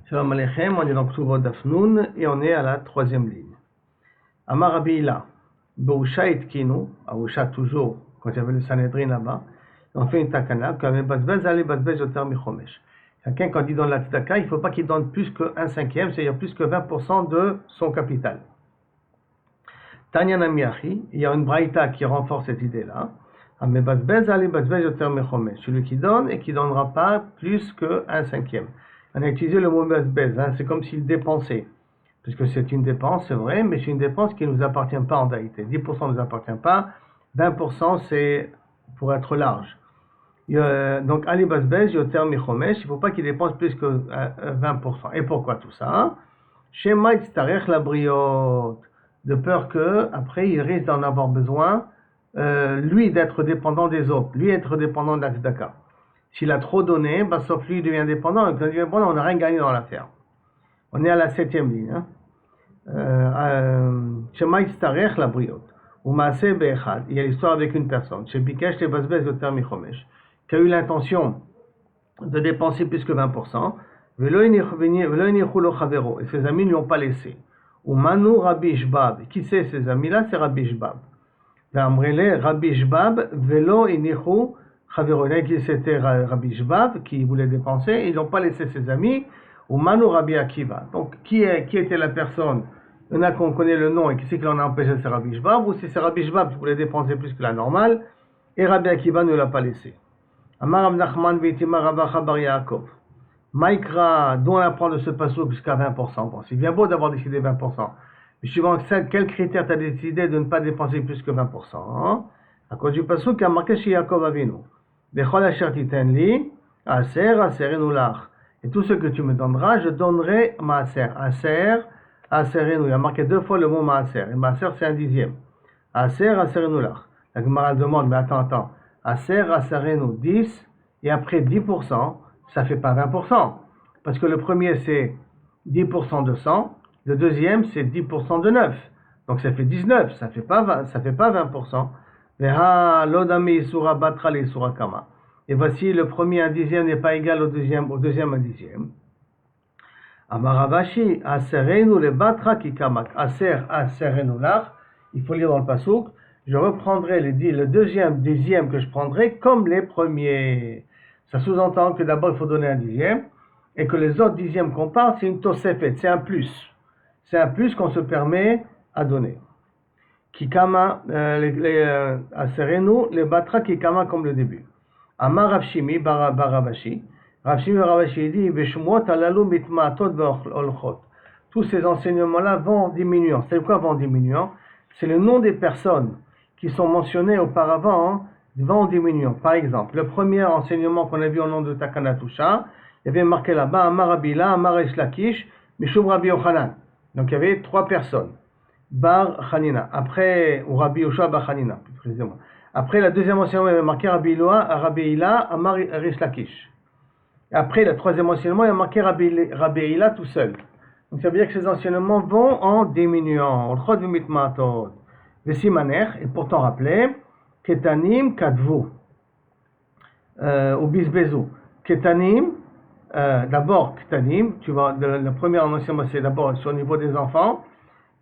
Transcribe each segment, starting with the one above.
Shalom Aleichem, on est dans Ktuvot Daf Nun et on est à la troisième ligne. Amar Rabbi Hila, Beusha Itkinu, à Beusha toujours, quand il y avait le Sanhedrin là-bas, on fait une takana, quand même Basbez allez Basbez Yoter Michomesh. Quelqu'un quand il donne la tzedaka, il ne faut pas qu'il donne plus que 1/5, c'est-à-dire plus que 20% de son capital. Tanya Namiachi, il y a une braïta qui renforce cette idée-là. Mais Basbez allez Basbez Yoter Michomesh, celui qui donne et qui ne donnera pas plus que 1/5. On a utilisé le mot basbez, c'est comme s'il dépensait. Puisque c'est une dépense, c'est vrai, mais c'est une dépense qui ne nous appartient pas en vérité. 10% ne nous appartient pas, 20% c'est pour être large. Donc, Ali basbez, yoter michomesh, il ne faut pas qu'il dépense plus que 20%. Et pourquoi tout ça? Shema itztarech la briot, de peur que après il risque d'en avoir besoin, lui d'être dépendant des autres, lui être dépendant de la tzedaka. S'il a trop donné, sauf lui devient dépendant, et quand il devient dépendant, on n'a rien gagné dans l'affaire. On est à la 7e ligne. Shema itztarech la briot. Ou maaseh be'echad. Il y a l'histoire avec une personne. Chez Bikesh le basbez yoter michomesh. Qui a eu l'intention de dépenser plus que 20%. Velo inichu lo chavero. Et ses amis ne lui ont pas laissé. Ou manu Rabbi Shbab. Qui c'est ces amis-là? C'est Rabbi Shbab. D'Amrele Rabbi Shbab velo inichu. C'était Rabbi Shbab qui voulait dépenser, ils n'ont pas laissé ses amis, ou Manu Rabbi Akiva. Donc, qui était la personne? Il y en a qu'on connaît le nom et qui c'est qui l'en a empêché, c'est Rabbi Shbab, ou c'est Rabbi Shbab qui voulait dépenser plus que la normale, et Rabbi Akiva ne l'a pas laissé. Amar Rav Nachman Veitima Ravacha Bar Yaakov. Maïkra, dont on apprend de ce passage jusqu'à 20%. Bon, c'est bien beau d'avoir décidé 20%. Mais suivant quel critère tu as décidé de ne pas dépenser plus que 20%? À cause du passage qui a marqué chez Yaakov Avinu. Et tout ce que tu me donneras, je donnerai maaser. Aser, il y a marqué 2 fois le mot maaser. Et maaser, c'est 1/10. Aser, lach. La Gemara demande, mais attends. Aser, 10, et après 10%, ça fait pas 20%. Parce que le premier, c'est 10% de 100, le deuxième, c'est 10% de 9. Donc ça fait 19, ça fait pas 20%. Et voici le premier 1/10 n'est pas égal au deuxième 1/10. Amaravashi, aserenu le batra ki kamak. Aserenu lach. Il faut lire dans le pasouk. Je reprendrai le deuxième 10e que je prendrai comme les premiers. Ça sous-entend que d'abord il faut donner 1/10 et que les autres 10e qu'on parle, c'est une tosefet, c'est un plus. C'est un plus qu'on se permet à donner. Kikama, aserenu, les batra kikama comme le début. Amar Rav Shimi Baravashi. Rav Shimi Baravashi dit Veshmot alalu mitmaatot ve'olchot. Tous ces enseignements-là vont en diminuant. C'est quoi vont en diminuant? C'est le nom des personnes qui sont mentionnées auparavant vont en diminuant. Par exemple, le premier enseignement qu'on a vu au nom de Takanatusha, il y avait marqué là-bas Amar Rabbi Hila, Amar Reish Lakish, Mishum Rabbi Yochanan. Donc il y avait 3 personnes. Bar Hanina, après, ou Rabbi Yoshua Bar Hanina, plus précisément. Après, la deuxième enseignement, il y avait marqué Rabbi Hila, Amar Reish Lakish. Après, le troisième enseignement, il y a marqué Rabbi Hila tout seul. Donc ça veut dire que ces enseignements vont en diminuant. Et pourtant rappeler, Ketanim Kadvu, ou Bisbezu. Ketanim, d'abord Ketanim, tu vois, le premier enseignement, c'est d'abord sur le niveau des enfants.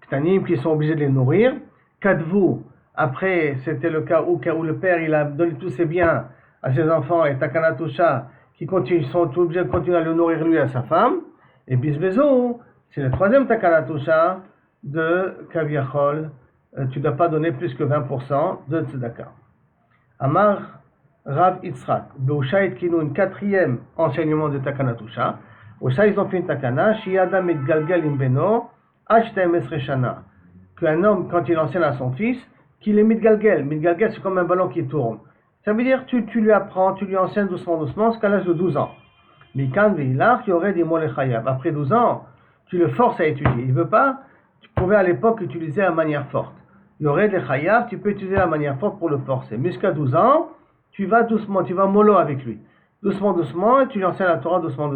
Ketanim qui sont obligés de les nourrir. Kadvu, après c'était le cas où le père il a donné tous ses biens à ses enfants et Takanatusha qui sont obligés de continuer à le nourrir lui et à sa femme. Et Bisbezu, c'est le troisième Takanatusha de Kaviachol. Tu ne dois pas donner plus que 20% de tzedaka. Amar Rav Yitzchak, Beusha Itkinu, une 4e enseignement de Takanatusha. Beusha ils ont fait une takana, Shiada mitgalgal imbeno, Ashtem esreshana. Qu'un homme, quand il enseigne à son fils, qu'il est mitgalgel. Mitgalgel, c'est comme un ballon qui tourne. Ça veut dire tu lui apprends, tu lui enseignes doucement, jusqu'à l'âge de 12 ans. Mikan ve'ilach, il y aurait des molechayav. Après 12 ans, tu le forces à étudier. Il ne veut pas, tu pouvais à l'époque utiliser la manière forte. Il y aurait des chayav, tu peux utiliser la manière forte pour le forcer. Mais jusqu'à 12 ans, tu vas doucement, tu vas mollo avec lui. Doucement, et tu lui enseignes la Torah doucement.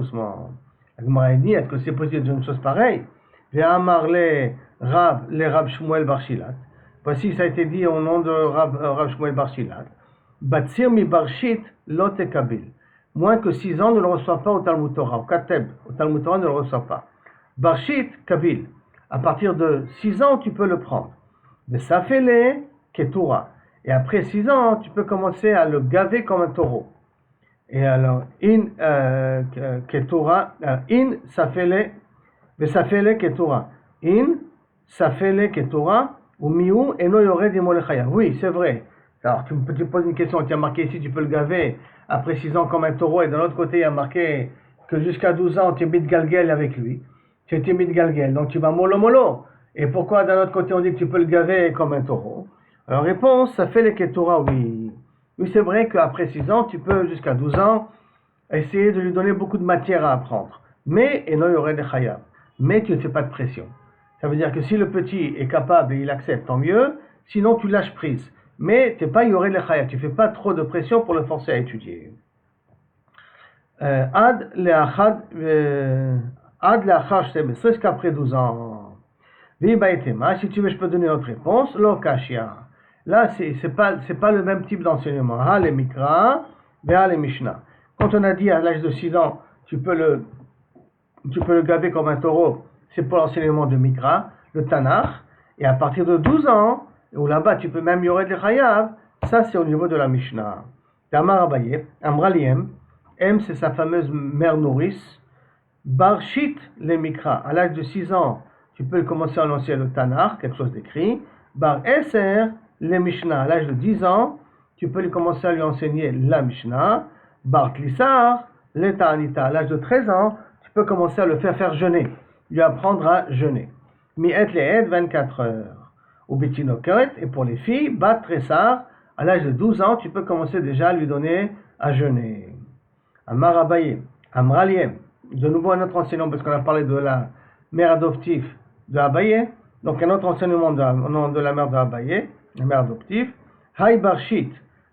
La Gemara dit, est-ce que c'est possible de dire une chose pareille? Ve'amar le Rab Shmuel Bar Shilat. Voici, ça a été dit au nom de Rab Shmuel Bar Shilat. Batsir mi Barshit lo tekabil. moins que 6 ans ne le reçoit pas au Talmud Torah, au Kateb, au Talmud Torah ne le reçoit pas. Barshit, Kabil, à partir de 6 ans, tu peux le prendre. De Safele, Ketura. Et après 6 ans, tu peux commencer à le gaver comme un taureau. Et alors, Ketura, Safele, de Safele, Ketura. Safele, Ketura, ou Miou, Eno Yored Molechaya. Oui, c'est vrai. Alors, tu poses une question, tu as marqué ici, tu peux le gaver après 6 ans comme un taureau, et de l'autre côté, il y a marqué que jusqu'à 12 ans, tu es mitgalgel avec lui. Tu es mitgalgel, donc tu vas mollo. Et pourquoi d'un autre côté, on dit que tu peux le gaver comme un taureau? Alors, réponse, ça fait les ketura, oui. Oui, c'est vrai qu'après 6 ans, tu peux, jusqu'à 12 ans, essayer de lui donner beaucoup de matière à apprendre. Mais, et non, il y aurait des chayab. Mais tu ne fais pas de pression. Ça veut dire que si le petit est capable et il accepte, tant mieux. Sinon, tu lâches prise. Mais tu n'es pas yoré le chaya, tu ne fais pas trop de pression pour le forcer à étudier. Ad le'achad c'est qu'après 12 ans. Si tu veux, je peux donner une autre réponse. Lo kashia. Là, c'est pas le même type d'enseignement. Ha le mikra, ve'a le mishnah. Quand on a dit à l'âge de 6 ans, tu peux le gaver comme un taureau, c'est pour l'enseignement de mikra, le tanakh. Et à partir de 12 ans, où là-bas tu peux même yorer le chayav, ça c'est au niveau de la Mishnah. Tamar Abaye, Amraliem, M c'est sa fameuse mère nourrice, Barshit le Mikra, à l'âge de 6 ans, tu peux commencer à lancer le Tanakh, quelque chose d'écrit, Bar Eser le Mishnah, à l'âge de 10 ans, tu peux commencer à lui enseigner la Mishnah, Bar Klissar le Ta'anita, à l'âge de 13 ans, tu peux commencer à le faire jeûner, lui apprendre à jeûner. Mi'et le'ed 24 heures. Ou Betinoket, et pour les filles, Bat Tressar, à l'âge de 12 ans, tu peux commencer déjà à lui donner à jeûner. Amar Abaye, Amraliem, de nouveau un autre enseignement, parce qu'on a parlé de la mère adoptive de Abaye, donc un autre enseignement de la mère de Abaye, la mère adoptive. Hay Barshit,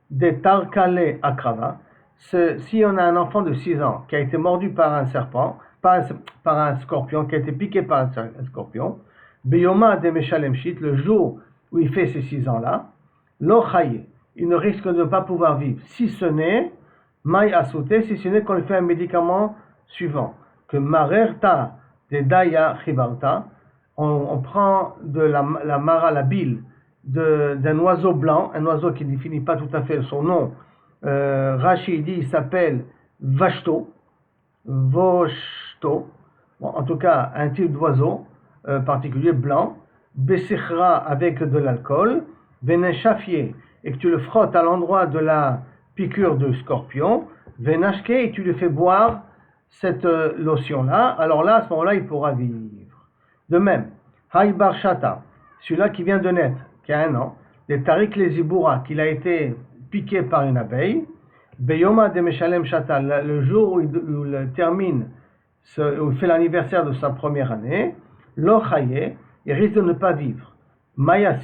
de Tarkale Akrava, si on a un enfant de 6 ans qui a été mordu par un serpent, par un scorpion, qui a été piqué par un scorpion, Beyoma de Meshalemshit, le jour où il fait ces 6 ans-là, Lochaye, il ne risque de ne pas pouvoir vivre, si ce n'est, Maï Asute, si ce n'est qu'on lui fait un médicament suivant, que Marerta de Daya Chibarta, on prend de la mara, la bile, d'un oiseau blanc, un oiseau qui ne définit pas tout à fait son nom, Rashi dit, il s'appelle Vashto, Voshto, bon, en tout cas un type d'oiseau, particulier blanc, Bessichra avec de l'alcool, Veneshafié, et que tu le frottes à l'endroit de la piqûre de scorpion, Venashke, et tu lui fais boire cette lotion-là, alors là, à ce moment-là, il pourra vivre. De même, Haïbar Shata, celui-là qui vient de naître, qui a 1 an, les Tariq les Zibura, qu'il a été piqué par une abeille, Beyoma de Meshalem Shata, le jour où il termine, où il fait l'anniversaire de sa première année, Lochaye, il risque de ne pas vivre. Maya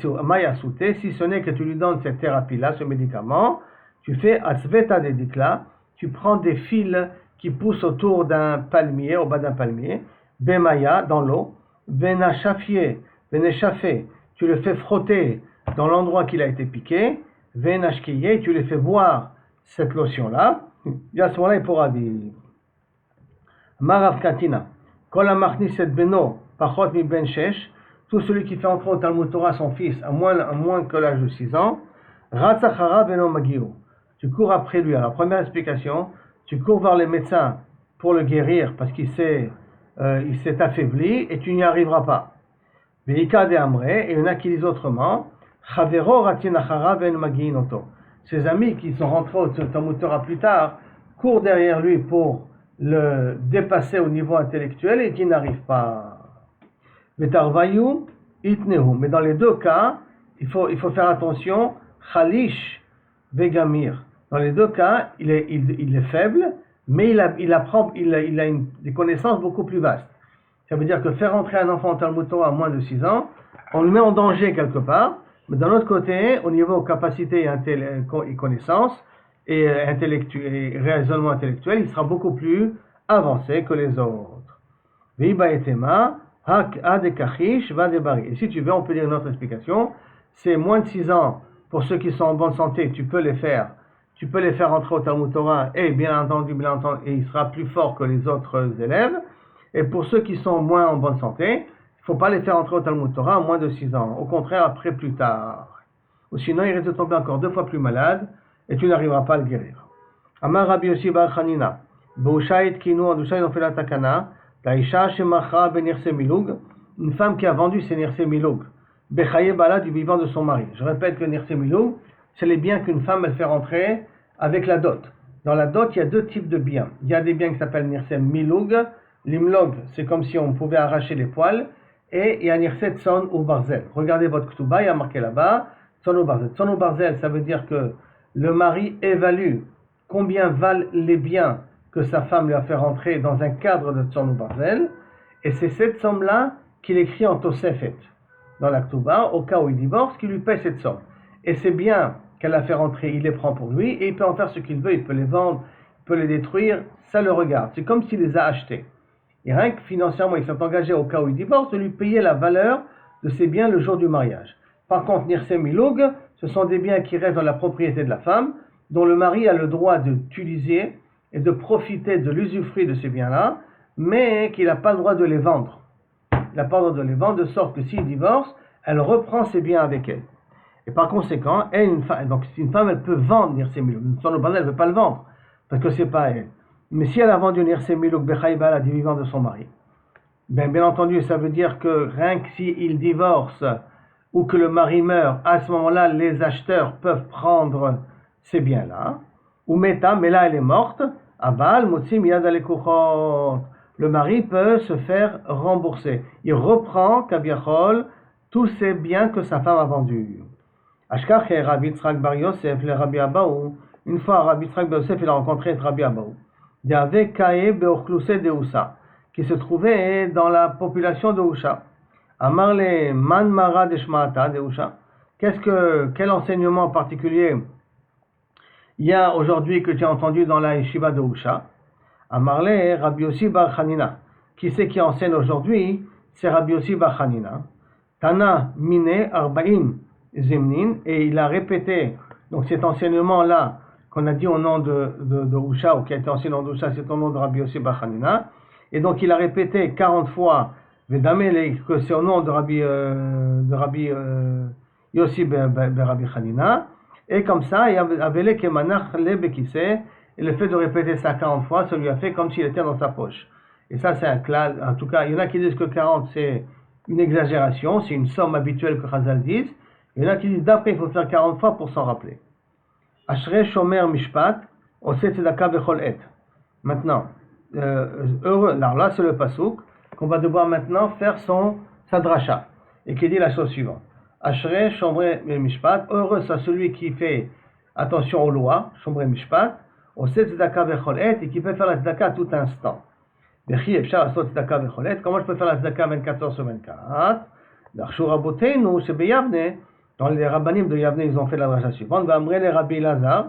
Souté, si ce n'est que tu lui donnes cette thérapie-là, ce médicament, tu fais Asveta de Dikla, tu prends des fils qui poussent autour d'un palmier, au bas d'un palmier, Bemaya, dans l'eau, Venachafé, tu le fais frotter dans l'endroit qu'il a été piqué, Venashkiye, tu le fais boire cette lotion-là, et à ce moment-là, il pourra vivre. Marav Katina, Kol Amachnis et Beno, Pachot mi Ben Shesh, tout celui qui fait entrer au Talmud Torah son fils à moins que l'âge de 6 ans, Ratzachara Beno Magio, tu cours après lui. Alors, première explication, tu cours vers les médecins pour le guérir parce qu'il s'est affaibli et tu n'y arriveras pas. Veika de Amre, et il y en a qui disent autrement, Chavero Ratinachara Ben Maginoto. Ses amis qui sont rentrés au Talmud Torah plus tard courent derrière lui pour le dépasser au niveau intellectuel et qui n'arrivent pas. Vetarvayu itnehu. Mais dans les deux cas, il faut faire attention. Chalish vegamir. Dans les deux cas, il est faible, mais il a des connaissances beaucoup plus vastes. Ça veut dire que faire entrer un enfant en Talmud Torah à moins de 6 ans, on le met en danger quelque part, mais d'un autre côté, au niveau capacité et connaissances et raisonnement intellectuel, il sera beaucoup plus avancé que les autres. Et si tu veux, on peut dire une autre explication, c'est moins de 6 ans, pour ceux qui sont en bonne santé, tu peux les faire tu peux les faire rentrer au Talmud Torah et bien entendu, et il sera plus fort que les autres élèves. Et pour ceux qui sont moins en bonne santé, il ne faut pas les faire rentrer au Talmud Torah à moins de 6 ans. Au contraire, après, plus tard. Ou sinon, il risque de tomber encore 2 fois plus malade et tu n'arriveras pas à le guérir. Amar Rabbi Yossi bar Chanina, Beushaït Kinu, en Doucha, ils ont fait la takana, Taïcha Shemacha Benirse Milug, une femme qui a vendu ses Nirse Milug, Bechaye Bala du vivant de son mari. Je répète que Nirse Milug, c'est les biens qu'une femme elle fait rentrer avec la dot. Dans la dot, il y a 2 types de biens. Il y a des biens qui s'appellent Nirse Milug, l'imlog, c'est comme si on pouvait arracher les poils, et il y a Nirse Tson ou Barzel. Regardez votre Ktuba, il y a marqué là-bas, Tson ou Barzel. Tson ou Barzel, ça veut dire que le mari évalue combien valent les biens que sa femme lui a fait rentrer dans un cadre de Tson ou Barzel, et c'est cette somme-là qu'il écrit en Tosefet, dans la Ktuba, au cas où il divorce, qui lui paie cette somme. Et ces biens qu'elle a fait rentrer, il les prend pour lui, et il peut en faire ce qu'il veut, il peut les vendre, il peut les détruire, ça le regarde. C'est comme s'il les a achetés. Et rien que financièrement, il s'est engagé au cas où il divorce, de lui payer la valeur de ses biens le jour du mariage. Par contre, Nirse Milug, ce sont des biens qui restent dans la propriété de la femme, dont le mari a le droit d'utiliser et de profiter de l'usufruit de ces biens-là, mais qu'il n'a pas le droit de les vendre. Il n'a pas le droit de les vendre, de sorte que s'il divorce, elle reprend ses biens avec elle. Et par conséquent, donc si une femme, elle peut vendre Nirse Milug, elle ne peut pas le vendre, parce que c'est pas elle. Mais si elle a vendu Nirse Milug Bechaye Bala du vivant de son mari, bien entendu, ça veut dire que rien que s'il divorce ou que le mari meurt, à ce moment-là, les acheteurs peuvent prendre ces biens-là. Ou Meta, mais là elle est morte, Abal, Motsim Yad Alekuchot. Le mari peut se faire rembourser. Il reprend, Kabiachol, tous ces biens que sa femme a vendus. Ashkach et Rabbi Yitzhak Bar Yosef, le Rabbi Abaou, une fois Rabbi Yitzhak Bar Yosef, il a rencontré Rabbi Abaou. Il y avait Kae Beorkluse de Oussa, qui se trouvait dans la population de Oussa. Amarle Man Mara de Shmaata de Oussa. Quel enseignement particulier il y a aujourd'hui que tu as entendu dans la yeshiva de Oussa? Amarle Rabbi Yossi bar Chanina. Qui c'est qui enseigne aujourd'hui? C'est Rabbi Yossi bar Chanina. Tana Mine Arba'in Zemnin, et il a répété donc cet enseignement-là qu'on a dit au nom de Oussa, ou qui a été enseigné au nom de Oussa, c'est au nom de Rabbi Yossi bar Chanina. Et donc il a répété 40 fois que c'est au nom de Rabbi Yossi bar Rabbi Chanina. Et comme ça, il y avait les kemanach le bekise, et le fait de répéter ça 40 fois, ça lui a fait comme s'il était dans sa poche. Et ça, c'est un clal. En tout cas, il y en a qui disent que 40, c'est une exagération, c'est une somme habituelle que Chazal disent. Il y en a qui disent d'après, il faut faire 40 fois pour s'en rappeler. Ashrei shomer mishpat, oseh tzedaka bechol et. Maintenant, heureux, alors là, c'est le pasouk, qu'on va devoir maintenant faire sa dracha, et qui dit la chose suivante. Ashrei Shomrei Mishpat, heureux c'est celui qui fait attention aux lois, Shomrei Mishpat, Oseh Tzedaka Bechol Et, et qui peut faire la Tzedaka à tout instant. Bechi Efshar Asot Tzedaka Bechol Et, comment je peux faire la Tzedaka 24 heures sur 24? L'Arshur Raboteinu, chez Beyavne, dans les rabbanim de Yavne, ils ont fait la dracha suivante, V'amre le Rabbi Lazar,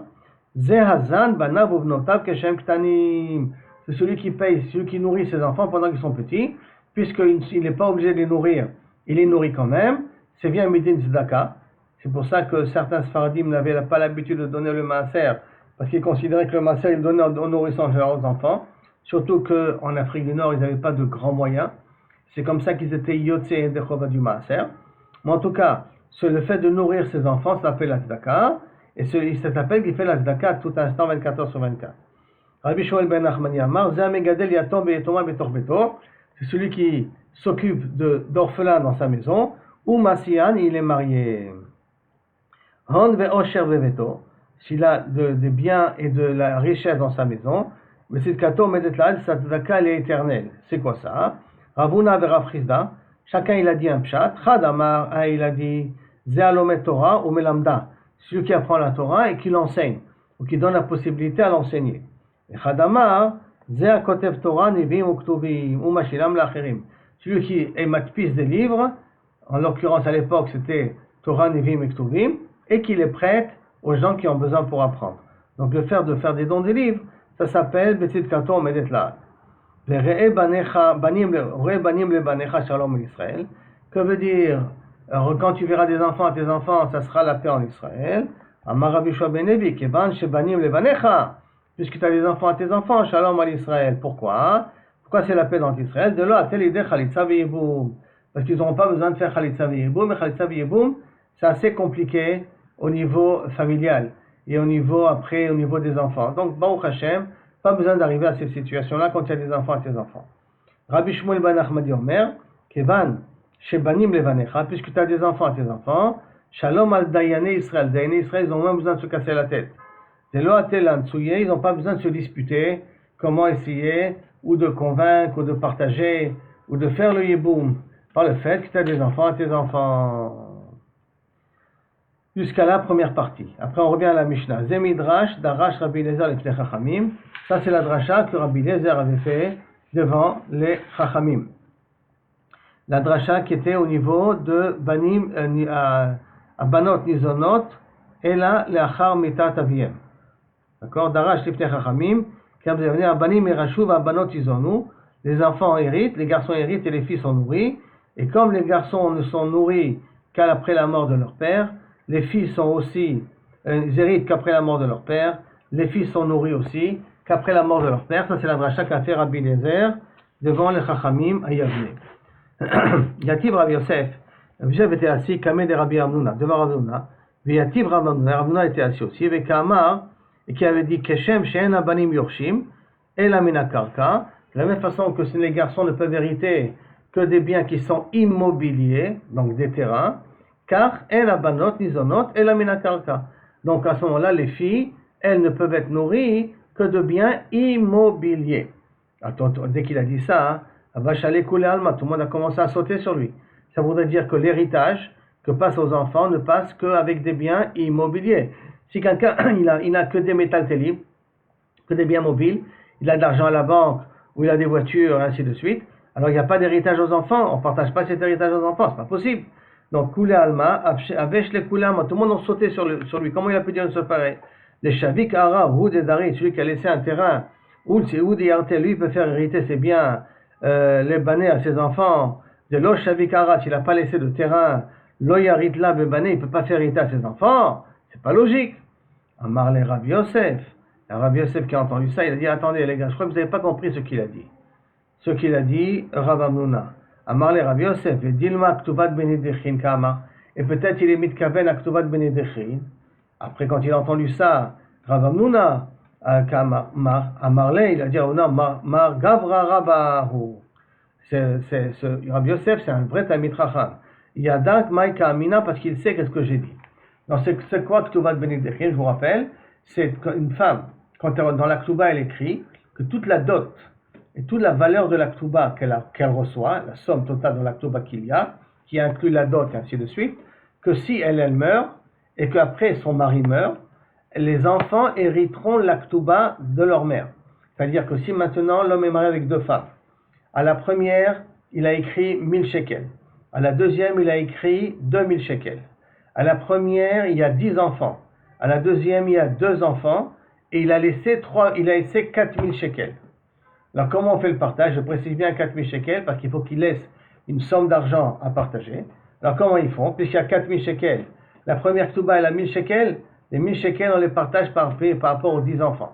Ze Hazan Banav Uvnotav Keshem Ktanim. C'est celui qui paye, celui qui nourrit ses enfants pendant qu'ils sont petits, puisqu'il n'est pas obligé de les nourrir, il les nourrit quand même. C'est bien Midin Tzedaka. C'est pour ça que certains Sfaradim n'avaient pas l'habitude de donner le maaser, parce qu'ils considéraient que le maaser, ils donnaient en nourrissant leurs enfants. Surtout qu'en Afrique du Nord, ils n'avaient pas de grands moyens. C'est comme ça qu'ils étaient Yotze et Dechova du maaser. Mais en tout cas, le fait de nourrir ses enfants, ça s'appelle la Tzedaka. Et il s'appelle qu'il fait la Tzedaka à tout instant, 24 heures sur 24. Rabbi Shoel ben Nachmani Amar, Zeh Megadel Yatom Be'etoma Betor Betor. C'est celui qui s'occupe d'orphelins dans sa maison. Ou Masian, il est marié. Hon ve'osher ve'veto, s'il a des biens et de la richesse dans sa maison, mais c'est kato medetlad, sa tzedaka elle est éternelle. C'est quoi ça? Ravuna ve'Rav Chizda, chacun il a dit un pshat. Chad Amar, il a dit Ze alomet Torah ou melamda, celui qui apprend la Torah et qui l'enseigne, ou qui donne la possibilité à l'enseigner. Et Chad Amar, Ze akotev Torah nevim ou ktuvim ou mashilam l'acherim, celui qui est matpis des livres. En l'occurrence, à l'époque, c'était Torah, Nevim et Ktuvim, et qu'il les prête aux gens qui ont besoin pour apprendre. Donc, le fait de faire des dons des livres, ça s'appelle Betzit Kato Medet Laad. Re'e banim le banecha shalom Israël. Que veut dire, quand tu verras des enfants à tes enfants, ça sera la paix en Israël. Amar Rabbi Yoshua ben Levi, Kevan shebanim levanecha, puisque tu as des enfants à tes enfants, shalom à l'Israël. Pourquoi? Pourquoi c'est la paix dans Israël? De là à telle idée chalitza v'yiboum. Parce qu'ils n'auront pas besoin de faire chalitza v'yiboum, mais chalitza v'yiboum, c'est assez compliqué au niveau familial et au niveau des enfants. Donc, Baruch Hashem, pas besoin d'arriver à ces situations-là quand il y a des enfants à tes enfants. Rabbi Shmuel ben Achmadi Omer, Kevan shebanim levanecha, puisque tu as des enfants à tes enfants, shalom al dayane Israël. Dayane Israël, ils ont moins besoin de se casser la tête. Ils n'ont pas besoin de se disputer comment essayer ou de convaincre ou de partager ou de faire le yiboum par le fait que tu as des enfants à tes enfants. Jusqu'à la première partie. Après on revient à la Mishnah. Zemidrash darash Rabbi Eliezer lefnei Chachamim. Ça c'est la dracha que Rabbi Eliezer avait fait devant les Chachamim. La dracha qui était au niveau de Banim à Banot Nizonot et là leachar mitat aviem. D'accord? Darash lefnei Chachamim. Car vous allez venir à Banim Erashuv à Banot Izonu. Les enfants héritent, les garçons héritent et les filles sont nourris. Et comme les garçons ne sont nourris qu'après la mort de leur père, les filles sont aussi, ils héritent qu'après la mort de leur père, les filles sont nourries aussi qu'après la mort de leur père. Ça c'est la dracha qu'a fait Rabbi Eliezer devant les Chachamim à Yavne. Yativ Rabbi Yosef, Rabbi Yosef était assis, Kameh de Rabbi Amnouna, devant Rabbi Amnouna. Yativ Rabbi Amnouna, Rabbi Amnouna était assis aussi, avec Kamar, et qui avait dit Keshem She'en Abanim Yorshim, et la Minakarka, de la même façon que les garçons ne peuvent hériter que des biens qui sont immobiliers, donc des terrains, car el abanot nizonot el aminakarka. Donc à ce moment-là, les filles, elles ne peuvent être nourries que de biens immobiliers. Attends, dès qu'il a dit ça, vachale koule alma, tout le monde a commencé à sauter sur lui. Ça voudrait dire que l'héritage que passe aux enfants ne passe qu'avec des biens immobiliers. Si quelqu'un il n'a que des métaltélim, que des biens mobiles, il a de l'argent à la banque ou il a des voitures, et ainsi de suite, alors il n'y a pas d'héritage aux enfants, on ne partage pas cet héritage aux enfants, c'est pas possible. Donc, Koulé Alma, Avesh le Koulé Alma, tout le monde a sauté sur lui. Comment il a pu dire une chose pareille? Les Shavik Ara, Oud et Dari, celui qui a laissé un terrain, Oud et Yarté, lui, il peut faire hériter ses biens, les banés à ses enfants. De l'O Shavik Ara, s'il n'a pas laissé de terrain, Lo Yaritla Bebané, il ne peut pas faire hériter à ses enfants. C'est pas logique. Amar le Rabbi Yosef. Le Rabbi Yosef qui a entendu ça, il a dit attendez les gars, je crois que vous n'avez pas compris ce qu'il a dit. Ce qu'il a dit, Rav Amnouna. Amar le Rabbi Yosef, Dilma Ktubat Benedechin Kama. Et peut-être il est mitkaven à Ktubat Benedechin. Après, quand il a entendu ça, Rav Amnouna, Amar le, il a dit Mar Gavra Rabahu. Rabbi Yosef, c'est un vrai Talmid Chacham. Yadak Maïka Amina, parce qu'il sait qu'est-ce que j'ai dit. Donc, c'est quoi Ktubat Benedechin? Je vous rappelle, c'est une femme, quand dans la Ktuba, elle écrit que toute la dot et toute la valeur de la Ktuba qu'elle reçoit, la somme totale de la Ktuba qu'il y a, qui inclut la dot et ainsi de suite, que si elle meurt, et qu'après son mari meurt, les enfants hériteront la Ktuba de leur mère. C'est-à-dire que si maintenant l'homme est marié avec deux femmes, à la première, il a écrit 1000 shekels, à la deuxième, il a écrit 2000 shekels, à la première, il y a 10 enfants, à la deuxième, il y a 2 enfants, et il a laissé 4000 shekels. Alors, comment on fait le partage? Je précise bien 4000 shekels parce qu'il faut qu'il laisse une somme d'argent à partager. Alors, comment ils font? Puisqu'il y a 4000 shekels, la première Ktuba, elle a 1000 shekels. Les 1000 shekels, on les partage par rapport aux 10 enfants.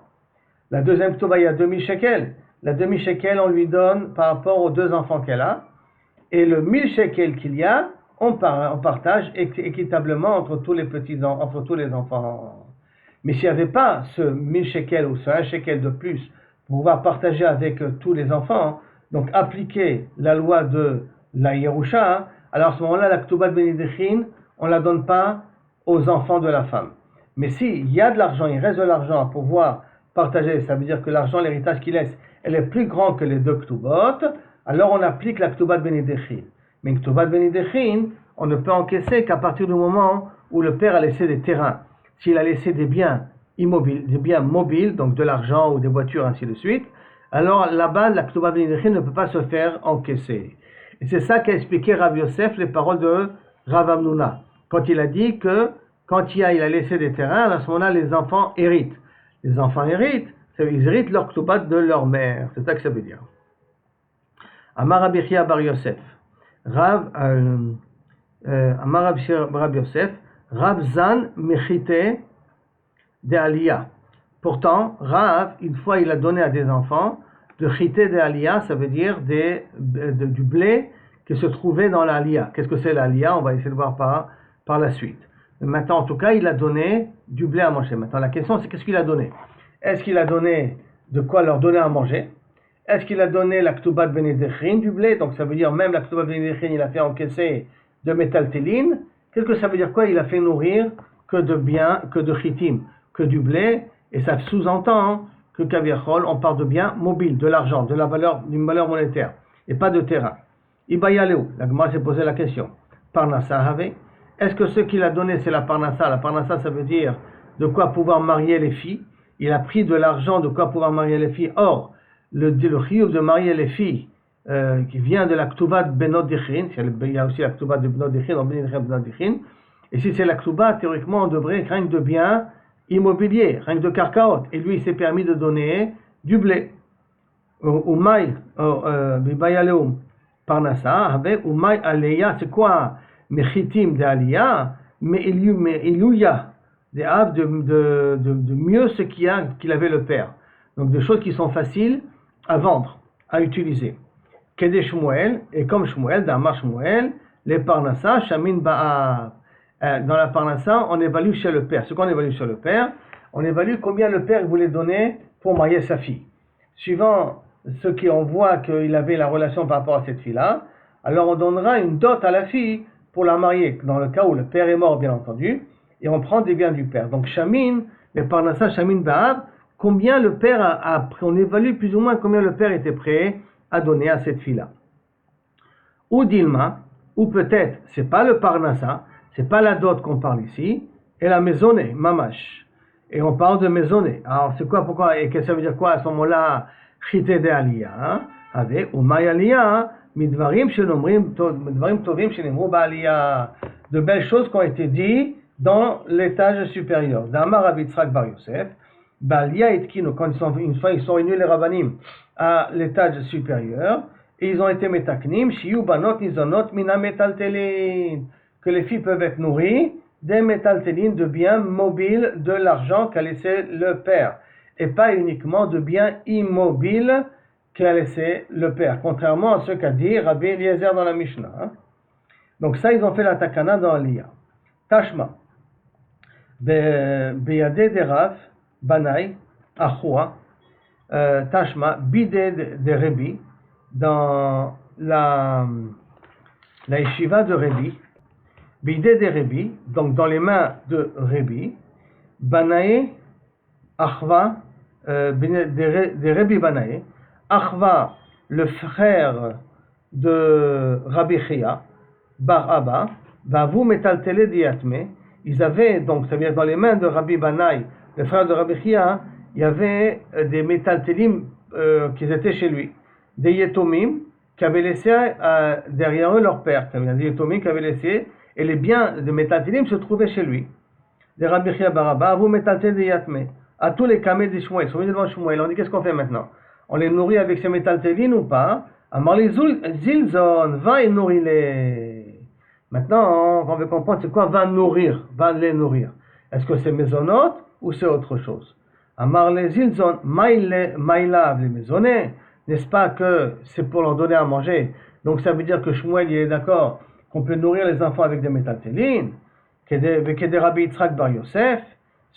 La deuxième Ktuba, il y a 2000 shekels. La 2000 shekels, on lui donne par rapport aux 2 enfants qu'elle a. Et le 1000 shekels qu'il y a, on partage équitablement entre tous les enfants. Mais s'il n'y avait pas ce 1000 shekels ou ce 1 shekel de plus, pour pouvoir partager avec tous les enfants, donc appliquer la loi de la Yerusha, alors à ce moment-là, la Ktubat Benedechin, on ne la donne pas aux enfants de la femme. Mais s'il y a de l'argent, il reste de l'argent à pouvoir partager, ça veut dire que l'argent, l'héritage qu'il laisse, elle est plus grand que les 2 Ktubot, alors on applique la Ktubat Benedechin. Mais Ktubat Benedechin, on ne peut encaisser qu'à partir du moment où le père a laissé des terrains. S'il a laissé des biens immobiles, des biens mobiles, donc de l'argent ou des voitures, ainsi de suite, alors là-bas, la Ktuba Benedechin ne peut pas se faire encaisser. Et c'est ça qu'a expliqué Rav Yosef, les paroles de Rav Amnouna, quand il a dit que quand il a laissé des terrains, à ce moment-là, les enfants héritent. Les enfants héritent, ils héritent leur Ktuba de leur mère. C'est ça que ça veut dire. Amar Rabbi Chia bar Yosef, Amar Rabbi Yosef, Rav Zan Mechite des aliyah. Pourtant, Rav, une fois, il a donné à des enfants de chité des aliyah, ça veut dire du blé qui se trouvait dans l'aliyah. Qu'est-ce que c'est l'aliyah? On va essayer de voir par la suite. Maintenant, en tout cas, il a donné du blé à manger. Maintenant, la question, c'est qu'est-ce qu'il a donné? Est-ce qu'il a donné de quoi leur donner à manger? Est-ce qu'il a donné la Ktubat Benedechrin du blé? Donc, ça veut dire même la Ktubat Benedechrin, il a fait encaisser de métaltéline. Qu'est-ce que ça veut dire quoi? Il a fait nourrir que de chitim, que du blé. Et ça sous-entend que Kaviachol, on parle de biens mobiles, de l'argent, d'une valeur monétaire, et pas de terrain. Ibayaleu, la Gemara s'est posé la question. Parnassa Have. Est-ce que ce qu'il a donné, c'est la Parnassa? La Parnassa, ça veut dire de quoi pouvoir marier les filles. Il a pris de l'argent de quoi pouvoir marier les filles. Or, le chiyuv de marier les filles, qui vient de la Ktubat Benot Dichin, il y a aussi la Ktubat de Benot Dichin, on Benot Dichin, et si c'est la Ktubat, théoriquement, on devrait rien que de biens immobiliers, rien que de karkaot. Et lui, il s'est permis de donner du blé. Umay, bibayaleum, parnassa, avec umay aleya, c'est quoi? Mechitim de aliya, mais iluya, des havres de mieux ce qu'il avait le père. Donc des choses qui sont faciles à vendre, à utiliser. Kede Shmuel, et comme Shmuel, Damar Shmuel, les parnassa, shamin ba'av. Dans la parnassa, on évalue chez le père. Ce qu'on évalue chez le père, on évalue combien le père voulait donner pour marier sa fille. Suivant ce qu'on voit qu'il avait la relation par rapport à cette fille-là, alors on donnera une dot à la fille pour la marier, dans le cas où le père est mort, bien entendu, et on prend des biens du père. Donc Shamin, les parnassa, Shamin Ba'ab, combien le père on évalue plus ou moins combien le père était prêt à donner à cette fille-là. Ou Dilma, ou peut-être, c'est pas le parnassa, c'est pas la dot qu'on parle ici, et la maisonnée, mamash. Et on parle de maisonnée. Alors c'est quoi, pourquoi, et qu'est-ce que ça veut dire quoi à ce moment-là? Chité de aliyah, avec umay aliyah, midvarim tovim shenemru ba'aliyah. De belles choses qui ont été dites dans l'étage supérieur. D'Amar Rabbi Yitzhak bar Yosef, ba'aliyah etkinu, quand une fois ils sont réunis les rabbanim à l'étage supérieur, et ils ont été metaknim, shiyu banot nizonot mina metaltelin, que les filles peuvent être nourries des métaltélines, de biens mobiles, de l'argent qu'a laissé le père, et pas uniquement de biens immobiles qu'a laissé le père, contrairement à ce qu'a dit Rabbi Eliezer dans la Mishnah. Donc ça, ils ont fait la takana dans l'Iyah. Tashma, beyade de Rav, Banai, Achua, Tashma, bide de Rebi, dans la yeshiva de Rebi, bide de Rebi, donc dans les mains de Rebi, Banae, Achva, de Rebi Banae, Achva, le frère de Rabbi Chia, Bar Abba, Vavu metaltele diatme, ils avaient, donc ça veut dire dans les mains de Rabbi Banaï, le frère de Rabbi Chia, il y avait des métaltélim qui étaient chez lui, des yetomim qui avaient laissé derrière eux leur père, des yetomim qui avaient laissé, et les biens de métaltélim se trouvaient chez lui. Des Rabbi Chia Bar Abba, Vavu metaltele diatme, à tous les camés de Shmuel, ils sont venus devant Shmuel, on dit qu'est-ce qu'on fait maintenant? On les nourrit avec ces métaltélim ou pas? Amar les zilzon, va et nourris-les. Maintenant, on veut comprendre c'est quoi va nourrir, va les nourrir. Est-ce que c'est maisonnot ou c'est autre chose? Amar les zilzon, maïlav les maisonnés, n'est-ce pas que c'est pour leur donner à manger? Donc ça veut dire que Shmuel il est d'accord qu'on peut nourrir les enfants avec des métaltélines, que des Rabbi Yitzhak bar Yosef.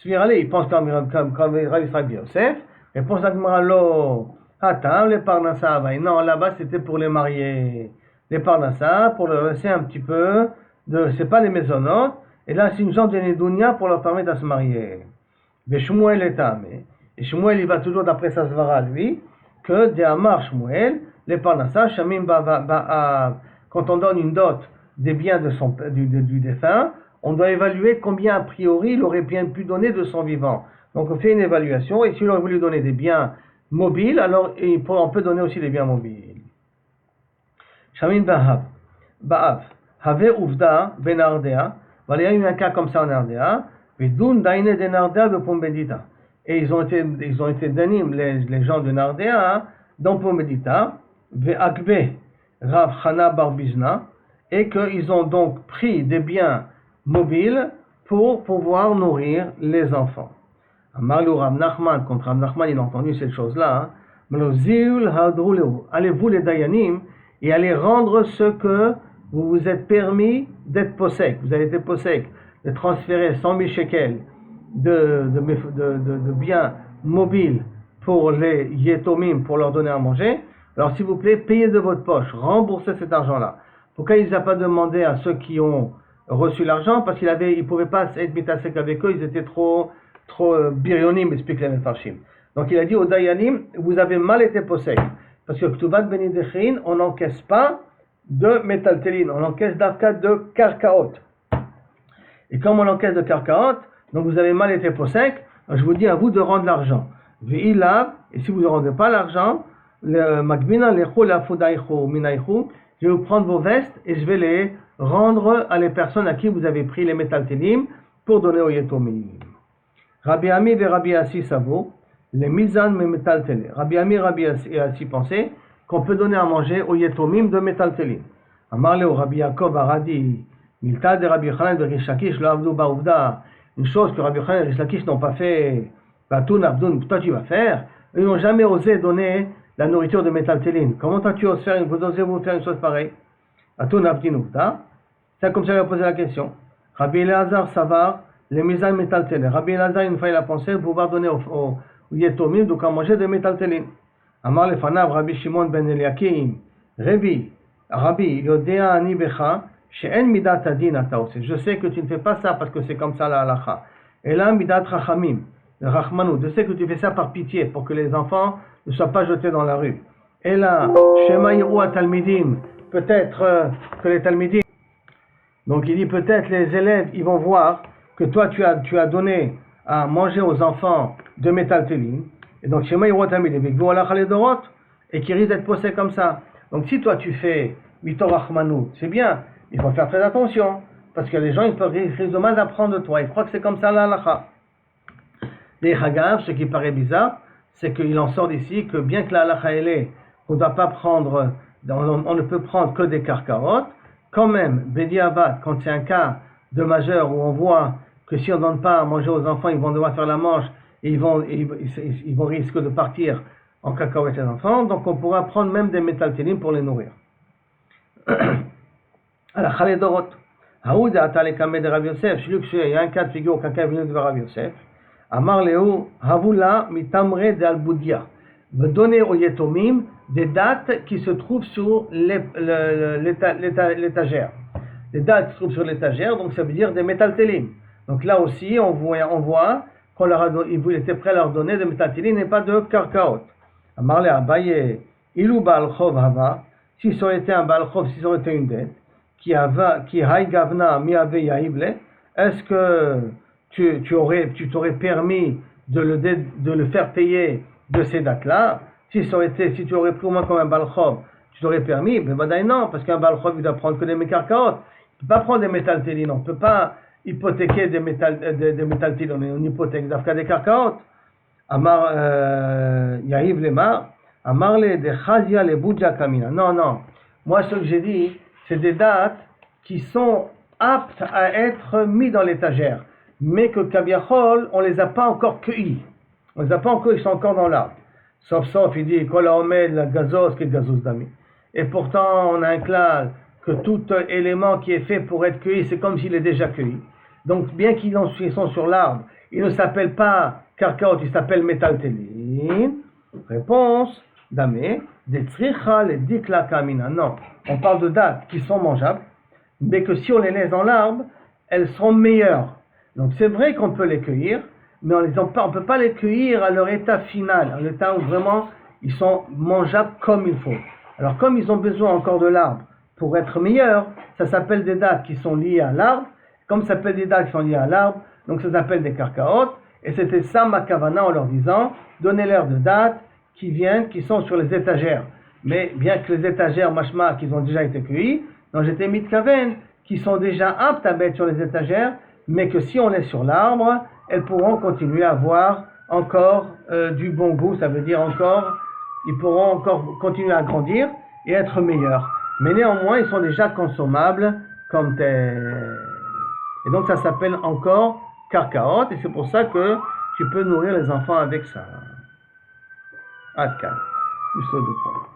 Il pense comme Rabbi Yitzhak bar Yosef, et pense à Gmaralo. Attends, les parnassa, non, là-bas c'était pour les marier. Les parnassa, pour leur laisser un petit peu c'est pas les maisonnotes, et là c'est une genre de nedounia pour leur permettre de se marier. Mais Shmuel est amé, et Shmuel il va toujours d'après sa svara lui, que de Amar Shmuel, les parnassa, Shamim Ba'av, quand on donne une dot des biens du défunt, on doit évaluer combien a priori il aurait bien pu donner de son vivant. Donc on fait une évaluation, et s'il aurait voulu donner des biens mobiles, alors on peut donner aussi des biens mobiles. Shamin Ba'av, Have Uvda Ben Ardea, il y a eu un cas comme ça en Ardea, Vedun Daine de Nardea de Pombedita. Et ils ont été d'anim, les gens de Nardea, dans Pombedita, Ve'akbe Rav Chana Barbizna, et qu'ils ont donc pris des biens mobiles pour pouvoir nourrir les enfants. Amarlu Rav Nachman, contre Rav Nachman, il a entendu cette chose-là. Allez-vous les Dayanim et allez rendre ce que vous vous êtes permis d'être possèque. Vous avez été possèque de transférer 100 000 shekels de biens mobiles pour les Yetomim, pour leur donner à manger. Alors s'il vous plaît, payez de votre poche, remboursez cet argent-là. Pourquoi il n'a pas demandé à ceux qui ont reçu l'argent? Parce qu'il ne pouvait pas être mitasek avec eux, ils étaient trop birionim, explique les Mefarshim. Donc il a dit aux Dayanim, vous avez mal été possèque. Parce que Ktuvat Benidechin, on n'encaisse pas de métaltélin, on encaisse d'afka de karkaot. Et comme on encaisse de karkaot, donc vous avez mal été possèque, je vous dis à vous de rendre l'argent. Ve'ilav, et si vous ne rendez pas l'argent, je vais vous prendre vos vestes et je vais les rendre à les personnes à qui vous avez pris les métaltélim pour donner aux Yetomim. Rabbi Ami et Rabbi Assi Savo, les Mizan me métaltélim. Rabbi Ami et Rabbi Assi pensaient qu'on peut donner à manger aux Yetomim de métaltélim. Amarle au Rabbi Yaakov Aradi, Milta de Rabbi Yochanan de Rish Lakish, lo avdu ba'uvda. Une chose que Rabbi Yochanan et Rish Lakish n'ont pas fait, Batoun Abdoun, toi tu vas faire. Ils n'ont jamais osé donner la nourriture de métaltélim. Comment tu oses faire, vous osez vous faire une chose pareille? Batoun Abdoun Ouvda. C'est comme ça qu'il a posé la question. Rabbi Elazar Savar, les Mizan métaltélim. Rabbi Elazar, une fois il a pensé pouvoir donner aux Yetomim, donc à manger de métaltélim. Amar le Fanav, Rabbi Shimon ben Eliakim, Rabbi, Yodea Ani Becha, She'en Midat Adin Ataose. Je sais que tu ne fais pas ça parce que c'est comme ça la halacha. Et là, Midat Rachamim, Rachmanou, je sais que tu fais ça par pitié, pour que les enfants ne soient pas jetés dans la rue. Et là, Shema Yiru Talmidim, peut-être que les Talmidim, donc il dit peut-être les élèves, ils vont voir que toi tu as donné à manger aux enfants de métaltélim, et donc Shema Yiru Talmidim, et qui risque d'être posé comme ça. Donc si toi tu fais Mitor Rachmanou, c'est bien, il faut faire très attention, parce que les gens ils risquent de mal d'apprendre de toi, ils croient que c'est comme ça la halacha. Les Hagav, ce qui paraît bizarre, c'est qu'il en sort d'ici que bien que la halacha elle est, on ne doit pas prendre, on ne peut prendre que des karkarot, quand même, Bediavat, quand c'est un cas de majeur où on voit que si on ne donne pas à manger aux enfants, ils vont devoir faire la manche et ils vont risquer de partir en cacahuètes les enfants, donc on pourra prendre même des métaltélim pour les nourrir. Alors, Khaled Dorot, Haoud Atalekame de Rav Yosef, il y a un cas de figure où quelqu'un est venu de Rav Yosef, Amar Leo, Havula mitamre de Alboudia, veut donner aux Yetomim des dates qui se trouvent sur l'étagère. Les dates qui se trouvent sur l'étagère, donc ça veut dire des métaltélim. Donc là aussi, on voit qu'il était prêt à leur donner des métaltélim et pas de karkaot. Amar le Abaye, Ilou Baal Chov Hava, si ça aurait été un Baal Chov, si ça aurait été une dette, qui Hay Gavna Miave Yahible, est-ce que tu t'aurais permis de le faire payer de ces dates-là? Si tu aurais pris au moins comme un Baal Chov, tu t'aurais permis? Ben non, parce qu'un Baal Chov, il doit prendre que des mékarkaot. Il ne peut pas prendre des métaltélim, on ne peut pas hypothéquer des métaltélim, on hypothèque d'Afka des karkaot. Amar Yahiv Lemar, Amar le de Chazia le Boudja Kamina. Non. Moi, ce que j'ai dit, c'est des dates qui sont aptes à être mis dans l'étagère, mais que Kabiachol, on ne les a pas encore cueillis. On les a pas encore, ils sont encore dans l'arbre. Sauf, il dit, Kol Haomed la Gazos, qui est Gazos Dami. Et pourtant, on a un clal que tout élément qui est fait pour être cueilli, c'est comme s'il est déjà cueilli. Donc, bien qu'ils sont sur l'arbre, ils ne s'appellent pas karkaot, ils s'appellent métaltélim. Réponse, Damé, des tzricha les dikla kamina. Non, on parle de dates qui sont mangeables, mais que si on les laisse dans l'arbre, elles seront meilleures. Donc c'est vrai qu'on peut les cueillir, mais on ne peut pas les cueillir à leur état final, à l'état où vraiment ils sont mangeables comme il faut. Alors comme ils ont besoin encore de l'arbre pour être meilleurs, ça s'appelle des dates qui sont liées à l'arbre. Comme ça s'appelle des dates qui sont liées à l'arbre, donc ça s'appelle des karkaot. Et c'était ça ma kavana en leur disant, donnez-leur de dates qui sont sur les étagères. Mais bien que les étagères, mashma, qu'ils ont déjà été cueillis, donc j'étais mitkaven, qui sont déjà aptes à mettre sur les étagères, mais que si on est sur l'arbre, elles pourront continuer à avoir encore du bon goût, ça veut dire ils pourront encore continuer à grandir et être meilleurs. Mais néanmoins, ils sont déjà consommables comme tels. Et donc ça s'appelle encore karkaot, et c'est pour ça que tu peux nourrir les enfants avec ça. Adkan, du saut de poing.